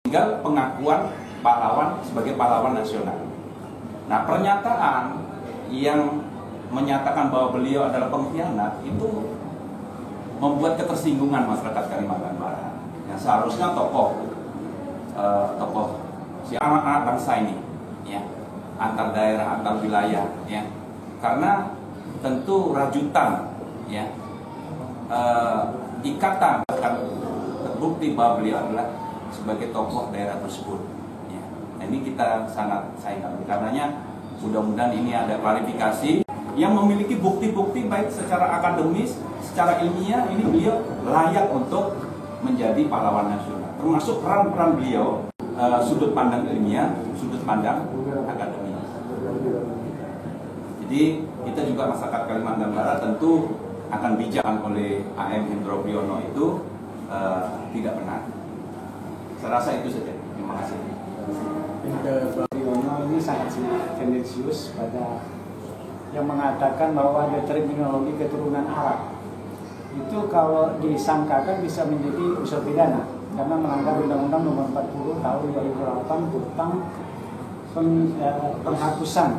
tinggal pengakuan pahlawan sebagai pahlawan nasional. Nah, pernyataan yang menyatakan bahwa beliau adalah pengkhianat itu membuat ketersinggungan masyarakat Kalimantan Barat. Yang seharusnya tokoh si anak-anak bangsa ini, ya, antar daerah, antar wilayah, ya, karena tentu rajutan, ya, ikatan akan terbukti bahwa beliau adalah sebagai tokoh daerah tersebut. Ya. Nah, ini kita sangat sayangkan. Karenanya mudah-mudahan ini ada klarifikasi yang memiliki bukti-bukti baik secara akademis, secara ilmiah, ini beliau layak untuk menjadi pahlawan nasional. Termasuk peran-peran beliau, sudut pandang ilmiah, sudut pandang akademis. Jadi kita juga masyarakat Kalimantan Barat tentu akan bijak oleh AM Hendro Priyono itu tidak benar. Saya rasa itu saja. Terima kasih. Hendro Priyono ini sangat tendensius pada yang mengatakan bahwa ada terminologi keturunan Arab. Itu kalau disangkakan bisa menjadi unsur pidana karena melanggar Undang-Undang Nomor 40 Tahun 2008 tentang penghapusan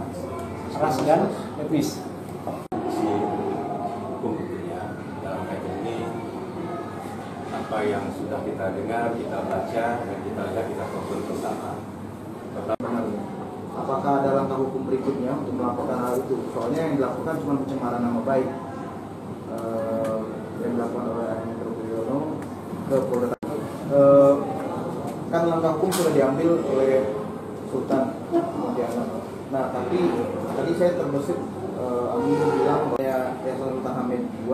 ras dan etnis. Dalam kaitan ini apa yang sudah kita dengar, kita baca dan kita lihat, kita tonton bersama. Apakah ada langkah hukum berikutnya untuk melaporkan hal itu? Soalnya yang dilakukan cuma pencemaran nama baik yang dilakukan oleh Hendro Priyono ke Polda. Kan langkah hukum sudah diambil oleh Sultan Pontianak. Nah, tapi tadi saya terbesit Amin bilang bahwa ya Sultan Hamid II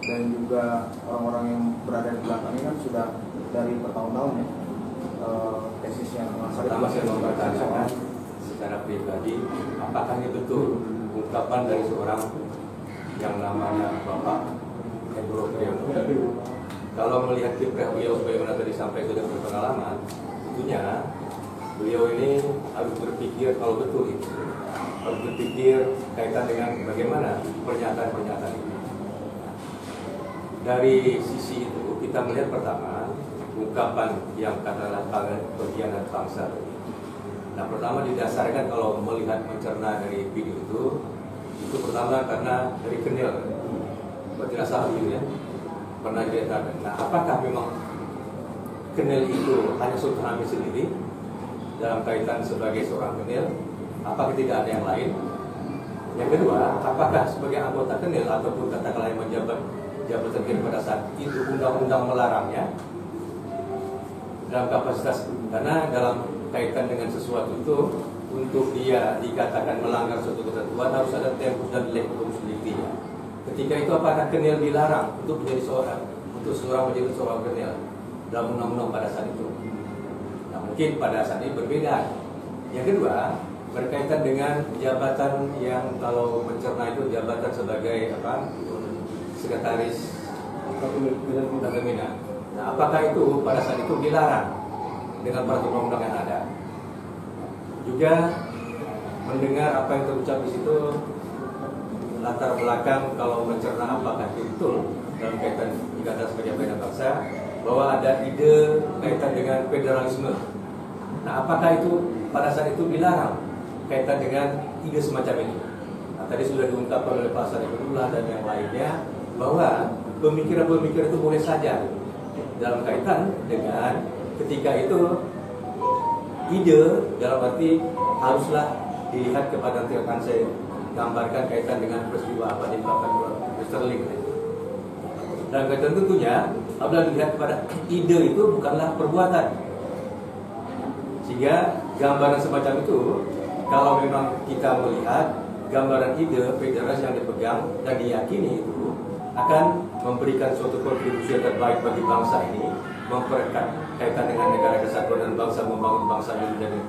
dan juga orang-orang yang berada di belakangnya kan sudah dari bertahun-tahun ya tesis yang pertama saya mau bertanya secara pribadi, apakah ini betul ungkapan dari seorang yang namanya Bapak Hendro Priyono? Kalau melihat kiprah beliau sebagaimana tadi sampai sudah berpengalaman, tentunya beliau ini harus berpikir kalau betul itu, harus berpikir kaitan dengan bagaimana pernyataan-pernyataan itu. Dari sisi itu kita melihat pertama ungkapan yang katakanlah pengkhianat bangsa. Nah, pertama didasarkan kalau melihat mencerna dari video itu pertama karena dari Kenil, tidak salah gitu ya, pernah diceritakan. Nah, apakah memang Kenil itu hanya Sultan Hamid sendiri dalam kaitan sebagai seorang Kenil? Apakah tidak ada yang lain? Yang kedua, apakah sebagai anggota Kenil ataupun katakanlah yang menjabat jabatan Kenil pada saat itu undang-undang melarangnya dalam kapasitas, karena dalam kaitan dengan sesuatu itu untuk dia dikatakan melanggar suatu ketentuan harus ada tempus dan lectus delicti-nya. Ketika itu apakah Kenil dilarang untuk menjadi seorang menjadi seorang Kenil dalam undang-undang pada saat itu? Nah, mungkin pada saat ini berbeda. Yang kedua, berkaitan dengan jabatan yang kalau mencerna itu jabatan sebagai sekretaris Pertamina. Nah, apakah itu pada saat itu dilarang dengan peraturan undang yang ada? Juga mendengar apa yang terucap di situ, latar belakang kalau mencerna apakah itu betul dalam kaitan dikatakan sebagai bangsa bangsa bahwa ada ide kaitan dengan federalisme. Nah, apakah itu pada saat itu dilarang kaitan dengan ide semacam itu? Nah, tadi sudah diungkapkan oleh Pak Sarifullah dan yang lainnya bahwa pemikiran-pemikiran itu boleh saja dalam kaitan dengan ketika itu ide dalam arti haruslah dilihat kepada nanti akan saya gambarkan kaitan dengan peristiwa apa di belakang Sterling. Dan kaitan tentunya apabila dilihat kepada ide itu bukanlah perbuatan, sehingga gambaran semacam itu kalau memang kita melihat gambaran ide federasi yang dipegang dan diyakini itu akan memberikan suatu kontribusi yang terbaik bagi bangsa ini, mempererat kaitan dengan negara kesatuan dan bangsa, membangun bangsa ini menjadi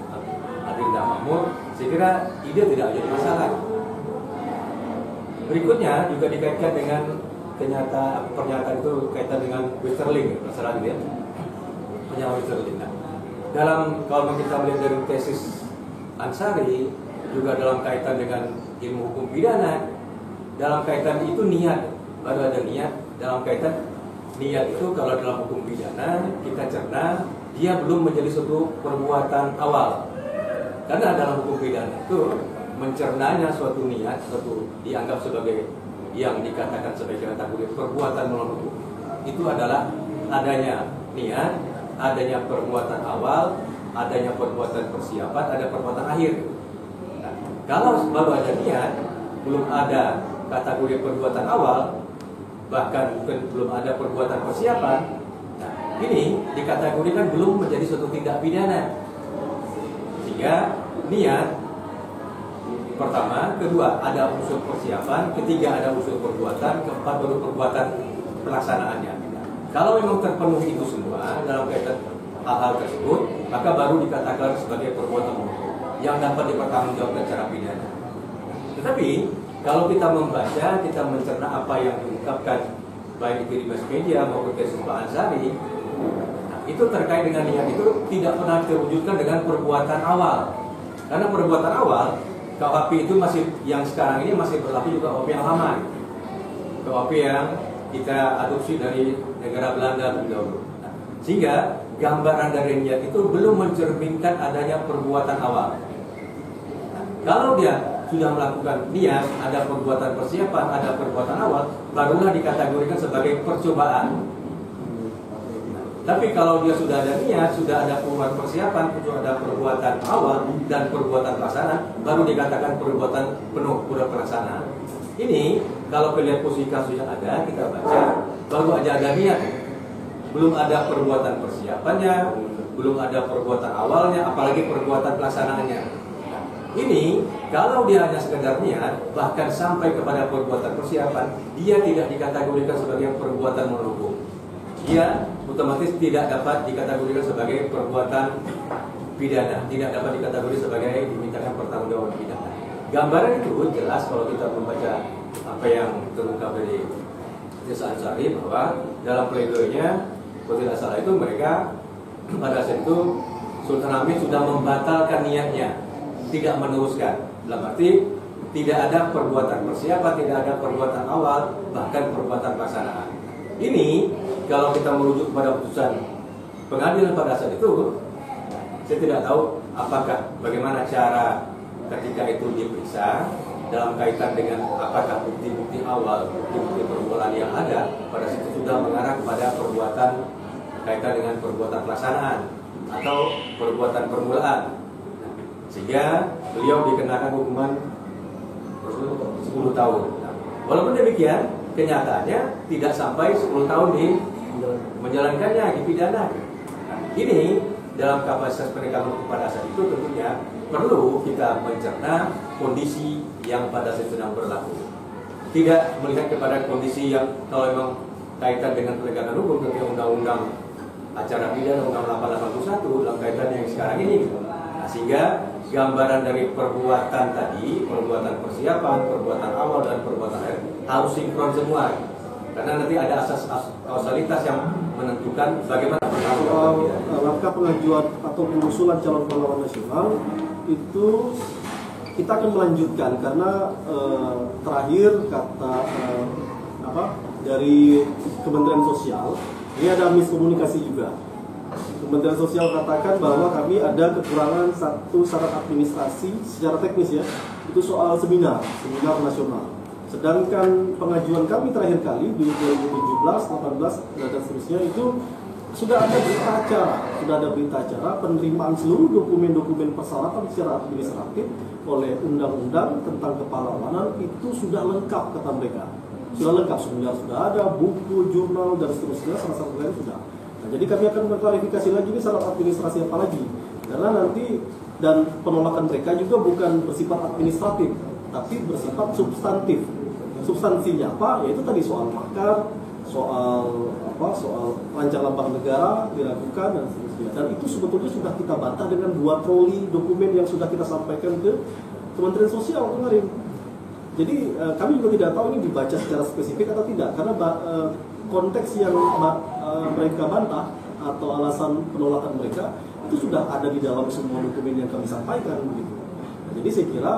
adil dan makmur. Saya kira ide tidak jadi masalah. Berikutnya juga dikaitkan dengan pernyataan itu kaitan dengan Westerling, masalah gitu ya, pernyataan Westerling. Nah, dalam kalau kita melihat dari tesis Ansari juga dalam kaitan dengan ilmu hukum pidana, dalam kaitan itu niat. Baru ada niat dalam kaitan niat itu kalau dalam hukum pidana kita cerna dia belum menjadi suatu perbuatan awal. Karena dalam hukum pidana itu mencernanya suatu niat, suatu dianggap sebagai yang dikatakan sebagai kategori perbuatan melawan hukum. Itu adalah adanya niat, adanya perbuatan awal, adanya perbuatan persiapan, ada perbuatan akhir. Nah, kalau baru ada niat, belum ada kategori perbuatan awal, bahkan belum ada perbuatan persiapan, nah, ini dikategorikan belum menjadi suatu tindak pidana. Sehingga niat pertama, kedua ada unsur persiapan, ketiga ada unsur perbuatan, keempat baru perbuatan pelaksanaannya. Kalau memang terpenuhi itu semua dalam kaitan hal-hal tersebut, maka baru dikatakan sebagai perbuatan yang dapat dipertanggungjawabkan secara pidana. Tetapi kalau kita membaca, kita mencerna apa yang diungkapkan baik itu di mass media maupun di Sumpah Ansari, nah, itu terkait dengan niat itu tidak pernah terwujudkan dengan perbuatan awal. Karena perbuatan awal KUHP itu masih yang sekarang ini masih berlaku juga KUHP yang lama. KUHP yang kita adopsi dari negara Belanda lebih dahulu. Nah, sehingga gambaran dari niat itu belum mencerminkan adanya perbuatan awal. Nah, kalau dia sudah melakukan niat, ada perbuatan persiapan, ada perbuatan awal, barulah dikategorikan sebagai percobaan. Tapi kalau dia sudah ada niat, sudah ada persiapan, sudah ada perbuatan awal dan perbuatan pelaksanaan, baru dikatakan perbuatan penuh pelaksanaan. Ini kalau kalian posisi kasus yang ada, kita baca, baru aja ada niat, belum ada perbuatan persiapannya, belum ada perbuatan awalnya, apalagi perbuatan pelaksanaannya. Ini kalau dia hanya sekedar niat, bahkan sampai kepada perbuatan persiapan, dia tidak dikategorikan sebagai perbuatan melawan. Dia otomatis tidak dapat dikategorikan sebagai perbuatan pidana, tidak dapat dikategorikan sebagai dimintakan pertanggungjawaban pidana. Gambaran itu jelas kalau kita membaca apa yang terungkap dari Desa Ansari, bahwa dalam pledoinya kalau tidak salah itu mereka pada saat itu Sultan Hamid sudah membatalkan niatnya, tidak meneruskan. Dalam arti tidak ada perbuatan persiapan, tidak ada perbuatan awal, bahkan perbuatan pelaksanaan. Ini kalau kita merujuk pada putusan pengadilan pada saat itu, saya tidak tahu apakah bagaimana cara ketika itu diperiksa dalam kaitan dengan apakah bukti-bukti awal, bukti-bukti permulaan yang ada pada situ sudah mengarah kepada perbuatan kaitan dengan perbuatan pelaksanaan atau perbuatan permulaan, sehingga beliau dikenakan hukuman 10 tahun. Walaupun demikian, kenyataannya tidak sampai 10 tahun di menjalankannya, dipidana. Ini dalam kapasitas penegakan hukum pada saat itu tentunya perlu kita mencerna kondisi yang pada saat itu sedang berlaku. Tidak melihat kepada kondisi yang kalau memang kaitan dengan penegakan hukum tentunya undang-undang acara pidana undang-undang 881 dalam kaitan yang sekarang ini. Nah, sehingga gambaran dari perbuatan tadi, perbuatan persiapan, perbuatan awal dan perbuatan akhir harus sinkron semua. Karena nanti ada asas kausalitas yang menentukan bagaimana langkah pengajuan atau pengusulan calon pahlawan nasional itu kita akan melanjutkan karena terakhir kata dari Kementerian Sosial ini ada miskomunikasi juga. Kementerian Sosial katakan bahwa kami ada kekurangan satu syarat administrasi secara teknis ya, itu soal seminar nasional. Sedangkan pengajuan kami terakhir kali di 2017, 18 dan seterusnya itu sudah ada berita acara penerimaan seluruh dokumen-dokumen persyaratan secara administratif oleh undang-undang tentang kepahlawanan itu sudah lengkap kata mereka. Sudah lengkap, sudah ada buku, jurnal dan seterusnya, salah satu lain sudah. Nah, jadi kami akan mengklarifikasi lagi ini syarat administrasi apa lagi. Karena nanti dan penolakan mereka juga bukan bersifat administratif, tapi bersifat substantif. Substansinya apa? Yaitu tadi soal makar, soal rancang lambang negara diragukan dan seterusnya. Dan itu sebetulnya sudah kita bantah dengan 2 troli dokumen yang sudah kita sampaikan ke Kementerian Sosial kemarin. Jadi kami juga tidak tahu ini dibaca secara spesifik atau tidak, karena konteks yang mereka bantah atau alasan penolakan mereka itu sudah ada di dalam semua dokumen yang kami sampaikan begitu. Nah, jadi saya kira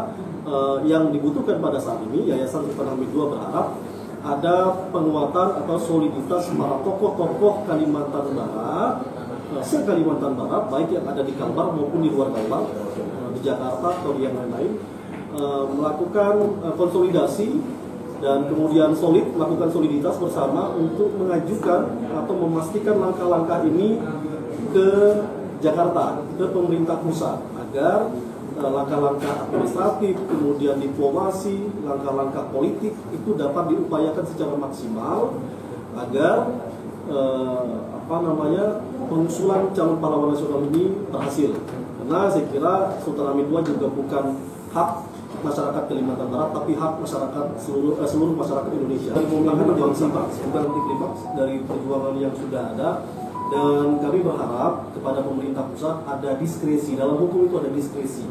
yang dibutuhkan pada saat ini Yayasan Sultan Hamid II berharap ada penguatan atau soliditas para tokoh-tokoh Kalimantan Barat se-Kalimantan Barat, baik yang ada di Kalbar maupun di luar Kalbar, di Jakarta atau di yang lain-lain, melakukan konsolidasi dan kemudian melakukan soliditas bersama untuk mengajukan atau memastikan langkah-langkah ini ke Jakarta, ke pemerintah pusat, agar langkah-langkah administratif, kemudian diplomasi, langkah-langkah politik itu dapat diupayakan secara maksimal agar pengusulan calon pahlawan nasional ini berhasil. Karena saya kira Sultan Hamid II juga bukan hak masyarakat Kalimantan Barat, tapi hak masyarakat seluruh masyarakat Indonesia. Dan pemenangan menjadi klimaks, bukan klimaks dari perjuangan yang sudah ada. Dan kami berharap kepada pemerintah pusat ada diskresi, dalam hukum itu ada diskresi.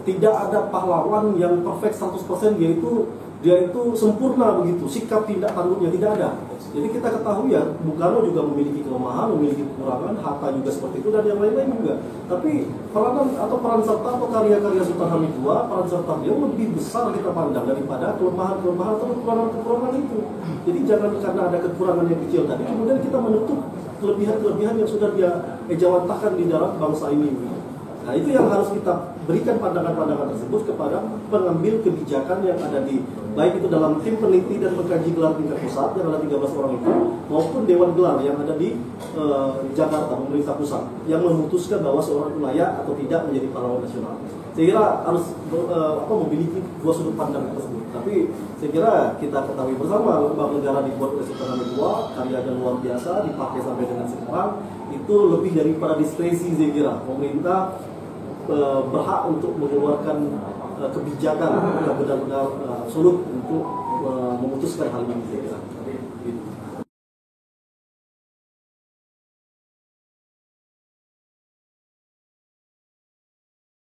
Tidak ada pahlawan yang perfect 100%, yaitu dia itu sempurna begitu, sikap tindak tanduknya tidak ada. Jadi kita ketahui ya, Bung Karno juga memiliki kelemahan, memiliki kekurangan, Hatta juga seperti itu, dan yang lain-lain juga. Tapi peran serta atau karya-karya Sultan Hamid II, peran serta beliau lebih besar kita pandang daripada kelemahan-kelemahan atau kekurangan-kekurangan itu. Jadi jangan karena ada kekurangan yang kecil tadi, kemudian kita menutup kelebihan-kelebihan yang sudah dia ejawantahkan di dalam bangsa ini. Nah, itu yang harus kita berikan pandangan-pandangan tersebut kepada pengambil kebijakan yang ada di, baik itu dalam tim peneliti dan pengkaji gelar tingkat pusat yang ada 13 orang itu, maupun dewan gelar yang ada di Jakarta, pemerintah pusat, yang memutuskan bahwa seorang itu layak atau tidak menjadi pahlawan nasional. Saya kira harus memiliki dua sudut pandang tersebut. Tapi saya kira kita ketahui bersama, lembaga negara dibuat oleh Sultan Hamid II, karyanya luar biasa, dipakai sampai dengan sekarang, itu lebih daripada diskresi. Saya kira pemerintah berhak untuk mengeluarkan kebijakan yang benar-benar absolut untuk memutuskan hal ini, saya kira.